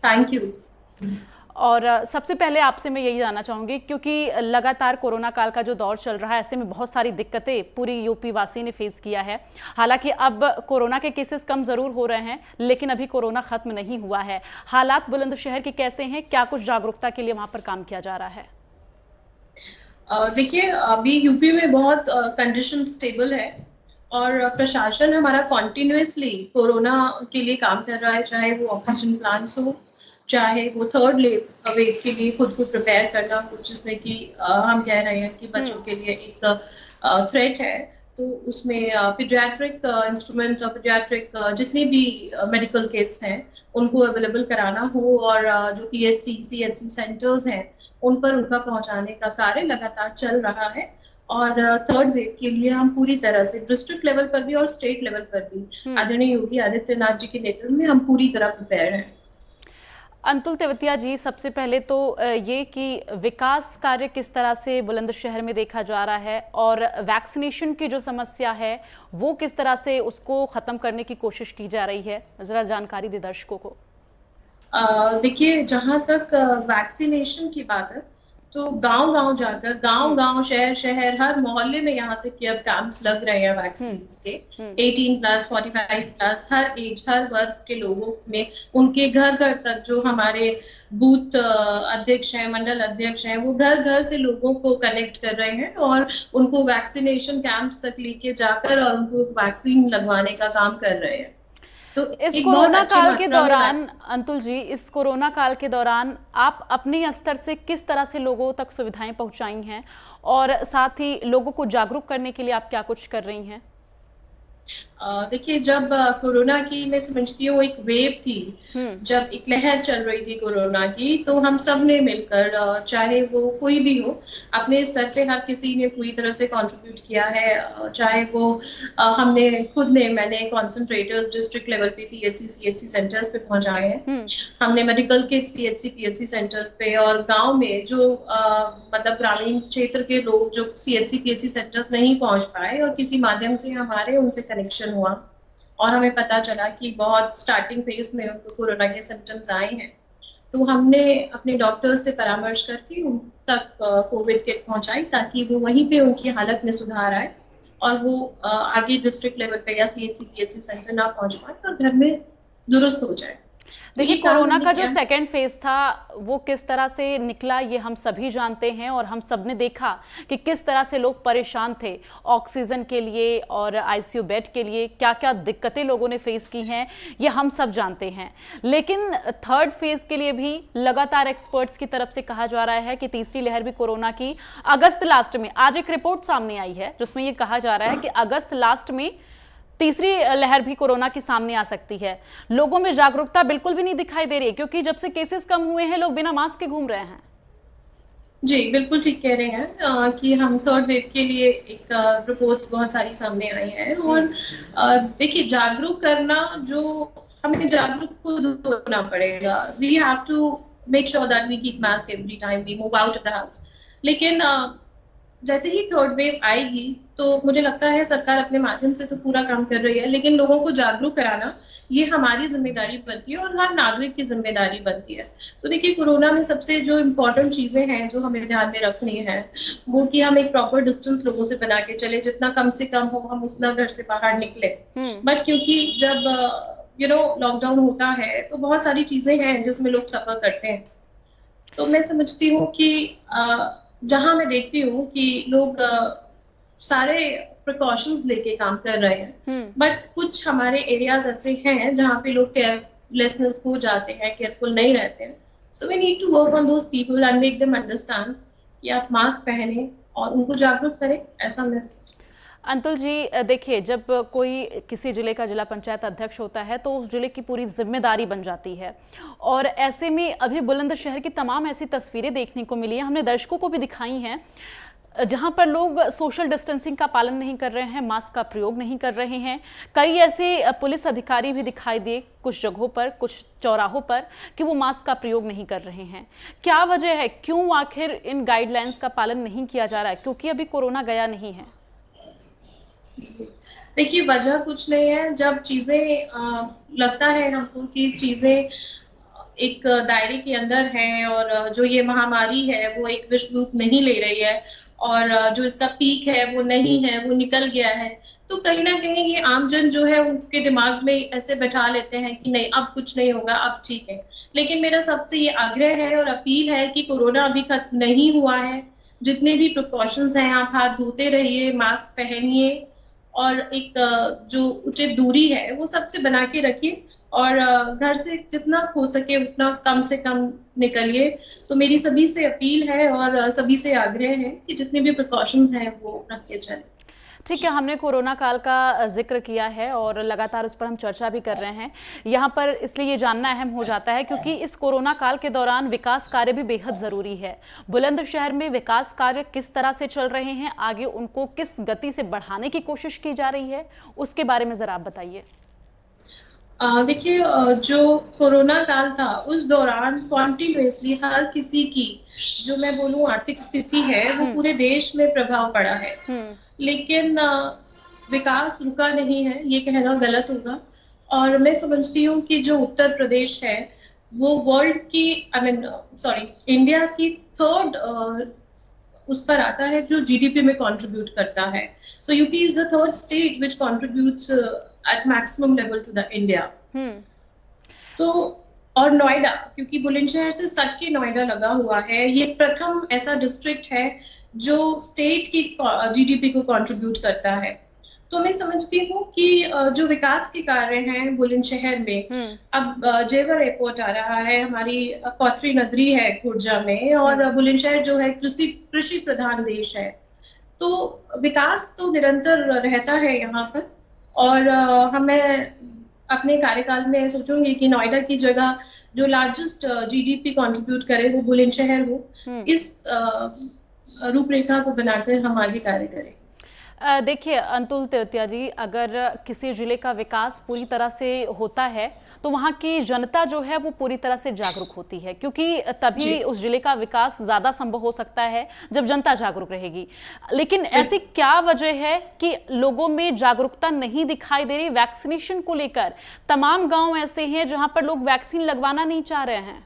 Thank you. और सबसे पहले आपसे मैं यही जानना चाहूँगी, क्योंकि लगातार कोरोना काल का जो दौर चल रहा है, ऐसे में बहुत सारी दिक्कतें पूरी यूपी वासी ने फेस किया है। हालांकि अब कोरोना के केसेस कम ज़रूर हो रहे हैं, लेकिन अभी कोरोना ख़त्म नहीं हुआ है। हालात बुलंदशहर के कैसे हैं? क्या कुछ जागरूकता के लिए वहाँ पर काम किया जा रहा है? देखिए, अभी यूपी में बहुत कंडीशन स्टेबल है और प्रशासन हमारा कॉन्टिन्यूसली कोरोना के लिए काम कर रहा है, चाहे वो ऑक्सीजन प्लांट्स हो, चाहे वो थर्ड वेव के लिए खुद को प्रिपेयर करना, कुछ जिसमें कि हम कह रहे हैं कि बच्चों के लिए एक थ्रेट है। तो उसमें पीडियाट्रिक इंस्ट्रूमेंट्स और पीडियाट्रिक जितने भी मेडिकल किट्स हैं उनको अवेलेबल कराना हो, और जो पीएचसी सीएचसी सेंटर्स हैं उन पर उनका पहुंचाने का कार्य लगातार चल रहा है। और थर्ड वेव के लिए हम पूरी तरह से डिस्ट्रिक्ट लेवल पर भी और स्टेट लेवल पर भी आदरणीय योगी आदित्यनाथ जी के नेतृत्व में हम पूरी तरह प्रिपेयर हैं। अंतुल तेवतिया जी, सबसे पहले तो ये कि विकास कार्य किस तरह से बुलंदशहर में देखा जा रहा है, और वैक्सीनेशन की जो समस्या है वो किस तरह से उसको ख़त्म करने की कोशिश की जा रही है, ज़रा जानकारी दे दर्शकों को। देखिए, जहां तक वैक्सीनेशन की बात है तो गांव गांव जाकर, गांव गांव शहर शहर हर मोहल्ले में यहाँ तक कि अब कैंप्स लग रहे हैं वैक्सीन के। 18+ 45+ हर एज हर वर्ग के लोगों में, उनके घर घर तक जो हमारे बूथ अध्यक्ष हैं, मंडल अध्यक्ष हैं, वो घर घर से लोगों को कनेक्ट कर रहे हैं और उनको वैक्सीनेशन कैंप्स तक लेके जाकर और उनको वैक्सीन लगवाने का काम कर रहे हैं। तो इस एक बहुत कोरोना अच्छी काल के मात्रा में दौरान, वैक्सीन। अंतुल जी, इस कोरोना काल के दौरान आप अपने स्तर से किस तरह से लोगों तक सुविधाएं पहुंचाई हैं, और साथ ही लोगों को जागरूक करने के लिए आप क्या कुछ कर रही हैं? देखिए, जब कोरोना की मैं समझती हूँ एक वेव थी, जब एक लहर चल रही थी कोरोना की, तो हम सब ने मिलकर, चाहे वो कोई भी हो, अपने स्तर पे हर किसी ने पूरी तरह से कंट्रीब्यूट किया है। चाहे वो हमने खुद ने मैंने कॉन्सेंट्रेटर्स डिस्ट्रिक्ट लेवल पे पीएचसी सीएचसी सेंटर्स पे पहुंचाए हैं। हमने medical kit CHC PHC centres पे, और गांव में जो मतलब ग्रामीण क्षेत्र के लोग जो सीएचसी पीएचसी सेंटर्स नहीं पहुंच पाए और किसी माध्यम से हमारे उनसे कनेक्शन हुआ और हमें पता चला कि बहुत स्टार्टिंग फेज में उनको कोरोना के सिम्टम्स आए हैं, तो हमने अपने डॉक्टर्स से परामर्श करके उन तक कोविड किट पहुंचाई, ताकि वो वहीं पे उनकी हालत में सुधार आए और वो आगे डिस्ट्रिक्ट लेवल पे या सीएचसी पीएचसी सेंटर ना पहुंच पाए और घर में दुरुस्त हो जाए। तो देखिए, ये काम कोरोना हमने का जो किया है। सेकेंड फेज था वो किस तरह से निकला ये हम सभी जानते हैं, और हम सब ने देखा कि किस तरह से लोग परेशान थे ऑक्सीजन के लिए और आईसीयू बेड के लिए, क्या क्या दिक्कतें लोगों ने फेस की हैं, ये हम सब जानते हैं। लेकिन थर्ड फेज के लिए भी लगातार एक्सपर्ट्स की तरफ से कहा जा रहा है कि तीसरी लहर भी कोरोना की अगस्त लास्ट में, आज एक रिपोर्ट सामने आई है जिसमें ये कहा जा रहा है कि अगस्त लास्ट में तीसरी लहर भी कोरोना की सामने आ सकती है। लोगों में जागरूकता बिल्कुल भी नहीं दिखाई दे रही है, क्योंकि जब से केसेस कम हुए हैं लोग बिना मास्क के घूम रहे हैं। जी, बिल्कुल ठीक कह रहे हैं कि हम थर्ड वेव के लिए एक रिपोर्ट्स बहुत सारी सामने आई हैं। और देखिए, जागरूक करना, जो हमें जागरूक खुद होना पड़ेगा। We have to make sure that we keep mask every time we move out of the house. लेकिन जैसे ही थर्ड वेव आएगी तो मुझे लगता है सरकार अपने माध्यम से तो पूरा काम कर रही है, लेकिन लोगों को जागरूक कराना ये हमारी जिम्मेदारी बनती है और हर नागरिक की जिम्मेदारी बनती है। तो देखिए, कोरोना में सबसे जो इम्पोर्टेंट चीजें हैं जो हमें ध्यान में रखनी है, वो कि हम एक प्रॉपर डिस्टेंस लोगों से बना के चले, जितना कम से कम हो हम उतना घर से बाहर निकले। बट क्योंकि जब लॉकडाउन होता है तो बहुत सारी चीजें हैं जिसमें लोग सफर करते हैं। तो मैं समझती हूँ कि जहां मैं देखती हूँ कि लोग सारे प्रिकॉशंस लेके काम कर रहे हैं, बट कुछ हमारे एरियाज ऐसे हैं जहाँ पे लोग केयरलेसनेस हो जाते हैं, केयरफुल नहीं रहते हैं। So we need to work on those people and make them understand कि आप मास्क पहने और उनको जागरूक करें, ऐसा मैं। अंतुल जी, देखिए, जब कोई किसी जिले का जिला पंचायत अध्यक्ष होता है तो उस जिले की पूरी जिम्मेदारी बन जाती है, और ऐसे में अभी बुलंदशहर की तमाम ऐसी तस्वीरें देखने को मिली हैं, हमने दर्शकों को भी दिखाई हैं, जहां पर लोग सोशल डिस्टेंसिंग का पालन नहीं कर रहे हैं, मास्क का प्रयोग नहीं कर रहे हैं। कई ऐसे पुलिस अधिकारी भी दिखाई दिए कुछ जगहों पर, कुछ चौराहों पर, कि वो मास्क का प्रयोग नहीं कर रहे हैं। क्या वजह है, क्यों आखिर इन गाइडलाइंस का पालन नहीं किया जा रहा है? क्योंकि अभी कोरोना गया नहीं है। देखिए, वजह कुछ नहीं है। जब चीजें लगता है हमको कि चीजें एक दायरे के अंदर हैं और जो ये महामारी है वो एक विश्व रूप नहीं ले रही है और जो इसका पीक है वो नहीं है, वो निकल गया है, तो कहीं ना कहीं ये आमजन जो है उनके दिमाग में ऐसे बैठा लेते हैं कि नहीं अब कुछ नहीं होगा, अब ठीक है। लेकिन मेरा सबसे ये आग्रह है और अपील है कि कोरोना अभी खत्म नहीं हुआ है। जितने भी प्रिकॉशंस हैं आप हाथ धोते रहिए, मास्क पहनिए और एक जो उचित दूरी है वो सबसे बना के रखिए और घर से जितना हो सके उतना कम से कम निकलिए। तो मेरी सभी से अपील है और सभी से आग्रह है कि जितने भी प्रिकॉशंस हैं वो रख के चलें। ठीक है, हमने कोरोना काल का जिक्र किया है और लगातार उस पर हम चर्चा भी कर रहे हैं। यहाँ पर इसलिए ये जानना अहम हो जाता है क्योंकि इस कोरोना काल के दौरान विकास कार्य भी बेहद ज़रूरी है। बुलंदशहर में विकास कार्य किस तरह से चल रहे हैं, आगे उनको किस गति से बढ़ाने की कोशिश की जा रही है, उसके बारे में ज़रा आप बताइए। देखिए, जो कोरोना काल था उस दौरान कॉन्टिन्यूसली हर किसी की जो मैं बोलूं आर्थिक स्थिति है वो पूरे देश में प्रभाव पड़ा है। लेकिन विकास रुका नहीं है ये कहना गलत होगा। और मैं समझती हूँ कि जो उत्तर प्रदेश है वो वर्ल्ड की इंडिया की थर्ड उस पर आता है जो जीडीपी में कंट्रीब्यूट करता है। So UP is the third state which contributes at maximum level to the India. तो और नोएडा, क्योंकि बुलंदशहर से सट के नोएडा लगा हुआ है, ये प्रथम ऐसा डिस्ट्रिक्ट है जो स्टेट की जीडीपी को कंट्रीब्यूट करता है। तो मैं समझती हूँ कि जो विकास के कार्य हैं बुलंदशहर में, अब जेवर एयरपोर्ट आ रहा है, हमारी पौत्री नगरी है खुर्जा में, और बुलंदशहर जो है कृषि प्रधान देश है। तो विकास तो निरंतर रहता है यहाँ पर और हमें अपने कार्यकाल में सोचूंगी कि नोएडा की जगह जो लार्जेस्ट जीडीपी कंट्रीब्यूट करे वो बुलंदशहर हो। इस रूपरेखा को बनाकर हम आगे कार्य करें। देखिए अंतुल तेवतिया जी, अगर किसी जिले का विकास पूरी तरह से होता है तो वहाँ की जनता जो है वो पूरी तरह से जागरूक होती है, क्योंकि तभी उस जिले का विकास ज़्यादा संभव हो सकता है जब जनता जागरूक रहेगी। लेकिन ऐसी क्या वजह है कि लोगों में जागरूकता नहीं दिखाई दे रही वैक्सीनेशन को लेकर? तमाम गांव ऐसे हैं जहां पर लोग वैक्सीन लगवाना नहीं चाह रहे हैं।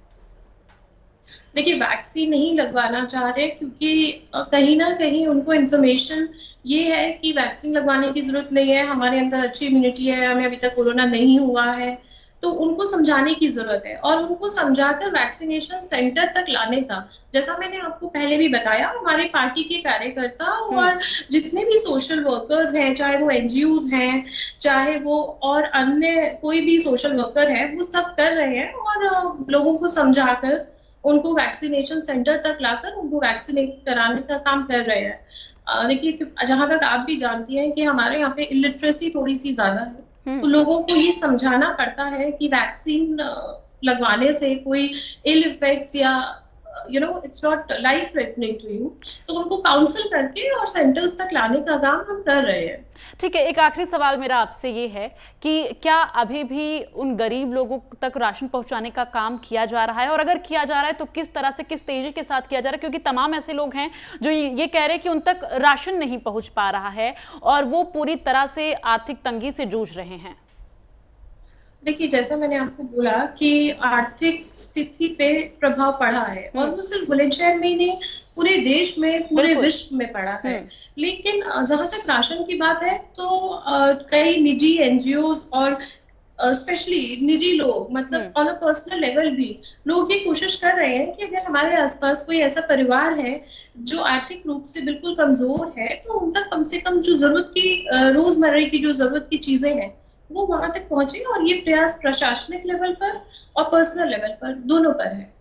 देखिए, वैक्सीन नहीं लगवाना चाह रहे क्योंकि कहीं ना कहीं उनको इन्फॉर्मेशन ये है कि वैक्सीन लगवाने की जरूरत नहीं है, हमारे अंदर अच्छी इम्यूनिटी है, हमें अभी तक कोरोना नहीं हुआ है। तो उनको समझाने की जरूरत है और उनको समझाकर वैक्सीनेशन सेंटर तक लाने का, जैसा मैंने आपको पहले भी बताया, हमारे पार्टी के कार्यकर्ता और जितने भी सोशल वर्कर्स हैं, चाहे वो एनजीओज हैं, चाहे वो और अन्य कोई भी सोशल वर्कर है, वो सब कर रहे हैं और लोगों को समझाकर उनको वैक्सीनेशन सेंटर तक लाकर उनको वैक्सीनेट कराने का काम कर रहे हैं। देखिए, जहां तक आप भी जानती हैं कि हमारे यहाँ पे इलिटरेसी थोड़ी सी ज्यादा है, तो लोगों को ये समझाना पड़ता है कि वैक्सीन लगवाने से कोई इल इफेक्ट्स या it's not life threatening to you, तो उनको काउंसिल करके और सेंटर्स तक लाने का काम हम कर रहे हैं। ठीक है, एक आखिरी सवाल मेरा आपसे ये है कि क्या अभी भी उन गरीब लोगों तक राशन पहुंचाने का काम किया जा रहा है, और अगर किया जा रहा है तो किस तरह से, किस तेजी के साथ किया जा रहा है? क्योंकि तमाम ऐसे लोग हैं जो ये कह रहे हैं कि उन तक राशन नहीं पहुंच पा रहा है और वो पूरी तरह से आर्थिक तंगी से जूझ रहे हैं। देखिए, जैसा मैंने आपको बोला कि आर्थिक स्थिति पे प्रभाव पड़ा है और वो सिर्फ बुलंदशहर में ही नहीं, पूरे देश में, पूरे विश्व में पड़ा है। लेकिन जहां तक राशन की बात है तो कई निजी एनजीओज और स्पेशली निजी लोग, मतलब ऑन अ पर्सनल लेवल भी लोग ये कोशिश कर रहे हैं कि अगर हमारे आसपास कोई ऐसा परिवार है जो आर्थिक रूप से बिल्कुल कमजोर है तो उन तक कम से कम जो जरूरत की रोजमर्रा की जो जरूरत की चीजें हैं वो वहां तक पहुंचे। और ये प्रयास प्रशासनिक लेवल पर और पर्सनल लेवल पर दोनों पर है।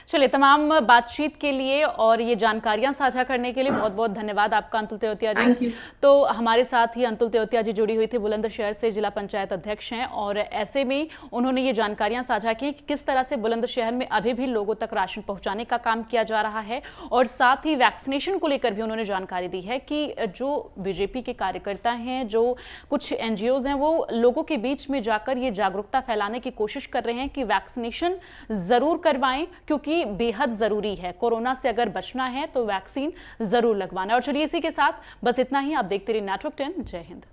चलिए, तमाम बातचीत के लिए और ये जानकारियां साझा करने के लिए बहुत बहुत धन्यवाद आपका अंतुल तेवतिया जी। तो हमारे साथ ही अंतुल तेवतिया जी जुड़ी हुई थी, बुलंदशहर से जिला पंचायत अध्यक्ष हैं, और ऐसे में उन्होंने ये जानकारियां साझा की कि किस तरह से बुलंदशहर में अभी भी लोगों तक राशन पहुंचाने का काम किया जा रहा है, और साथ ही वैक्सीनेशन को लेकर भी उन्होंने जानकारी दी है कि जो बीजेपी के कार्यकर्ता हैं, जो कुछ एनजीओज हैं, वो लोगों के बीच में जाकर ये जागरूकता फैलाने की कोशिश कर रहे हैं कि वैक्सीनेशन जरूर करवाएं, क्योंकि बेहद जरूरी है। कोरोना से अगर बचना है तो वैक्सीन जरूर लगवाना है। और चलिए, इसी के साथ बस इतना ही। आप देखते रहिए नेटवर्क 10। जय हिंद।